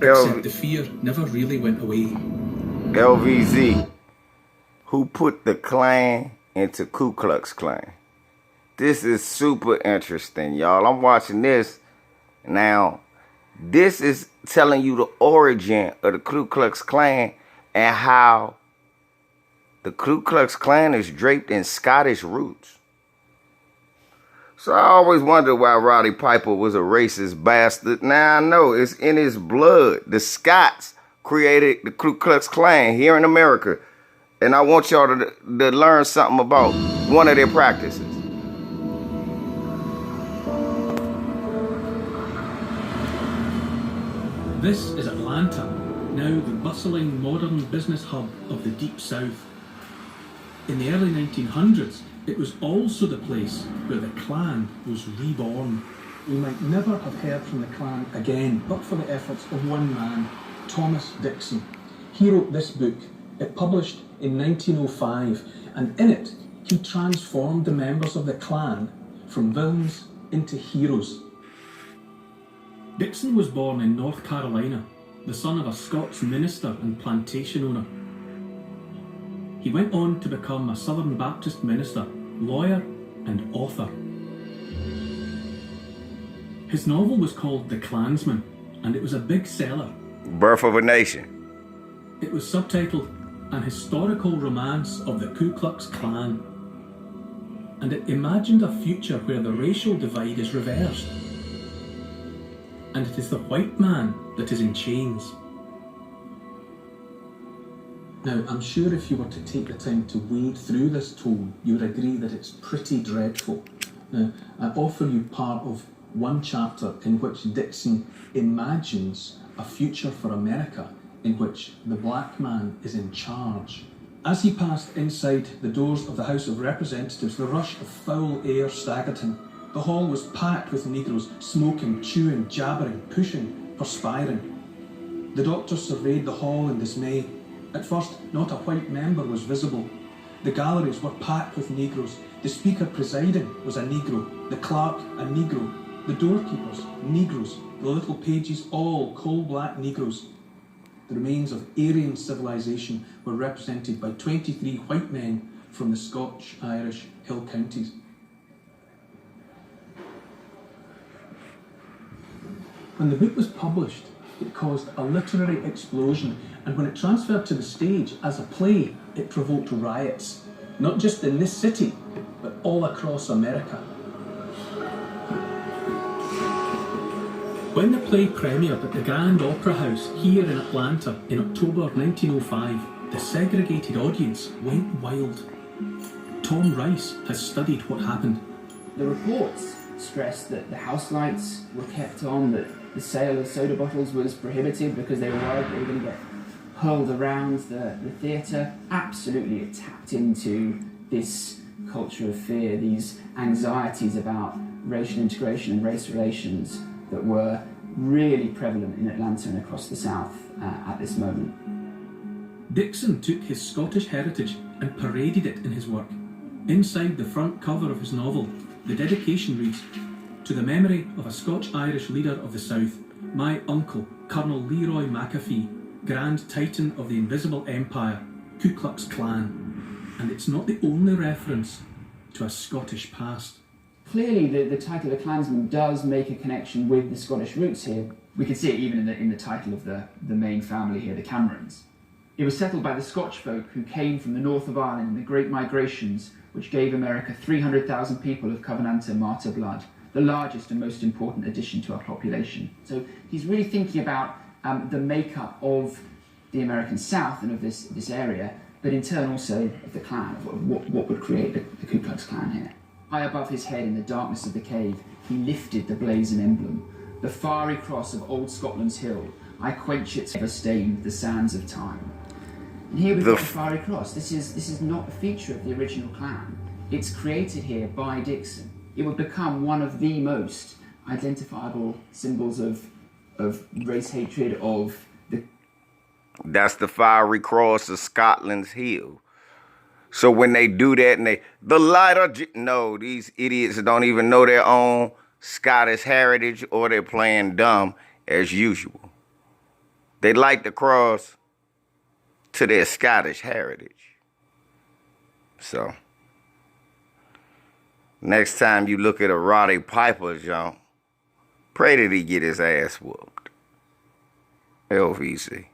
Except the fear never really went away. LVZ, who put the Klan into Ku Klux Klan? This is super interesting, y'all. I'm watching this now. This is telling you the origin of the Ku Klux Klan and how the Ku Klux Klan is draped in Scottish roots. So I always wondered why Roddy Piper was a racist bastard. Now I know it's in his blood. The Scots created the Ku Klux Klan here in America. And I want y'all to learn something about one of their practices. This is Atlanta, now the bustling modern business hub of the Deep South. In the early 1900s, it was also the place where the Klan was reborn. We might never have heard from the Klan again, but for the efforts of one man, Thomas Dixon. He wrote this book. It published in 1905, and in it, he transformed the members of the Klan from villains into heroes. Dixon was born in North Carolina, the son of a Scots minister and plantation owner. He went on to become a Southern Baptist minister, lawyer, and author. His novel was called The Klansman, and it was a big seller. Birth of a Nation. It was subtitled An Historical Romance of the Ku Klux Klan, and it imagined a future where the racial divide is reversed, and it is the white man that is in chains. Now, I'm sure if you were to take the time to wade through this tome, you would agree that it's pretty dreadful. Now, I offer you part of one chapter in which Dixon imagines a future for America in which the black man is in charge. As he passed inside the doors of the House of Representatives, the rush of foul air staggered him. The hall was packed with Negroes, smoking, chewing, jabbering, pushing, perspiring. The doctor surveyed the hall in dismay. At first, not a white member was visible. The galleries were packed with Negroes. The speaker presiding was a Negro, the clerk a Negro, the doorkeepers Negroes, the little pages all coal-black Negroes. The remains of Aryan civilization were represented by 23 white men from the Scotch, Irish, Hill counties. When the book was published, it caused a literary explosion, and when it transferred to the stage as a play, it provoked riots, not just in this city, but all across America. When the play premiered at the Grand Opera House here in Atlanta in October of 1905, the segregated audience went wild. Tom Rice has studied what happened. The reports stressed that the house lights were kept on, that the sale of soda bottles was prohibited because they were worried they were going to get hurled around the theatre. Absolutely, it tapped into this culture of fear, these anxieties about racial integration and race relations that were really prevalent in Atlanta and across the South at this moment. Dixon took his Scottish heritage and paraded it in his work. Inside the front cover of his novel, the dedication reads, "To the memory of a Scotch-Irish leader of the South, my uncle, Colonel Leroy McAfee, Grand Titan of the Invisible Empire, Ku Klux Klan." And it's not the only reference to a Scottish past. Clearly, the title of the Klansman does make a connection with the Scottish roots here. We can see it even in the title of the main family here, the Camerons. It was settled by the Scotch folk who came from the north of Ireland in the Great Migrations, which gave America 300,000 people of Covenanter martyr blood, the largest and most important addition to our population. So he's really thinking about the makeup of the American South and of this area, but in turn also of the Klan, of what would create the Ku Klux Klan here. High above his head in the darkness of the cave, he lifted the blazon emblem, the fiery cross of old Scotland's hill. I quench its ever stain with the sands of time. And here we've got the fiery cross. This is not a feature of the original Klan. It's created here by Dixon. It would become one of the most identifiable symbols of race hatred, of the... That's the fiery cross of Scotland's hill. So when they do that and the light of... No, these idiots don't even know their own Scottish heritage, or they're playing dumb as usual. They like to cross to their Scottish heritage. So, next time you look at a Roddy Piper jump, pray that he get his ass whooped. LVC.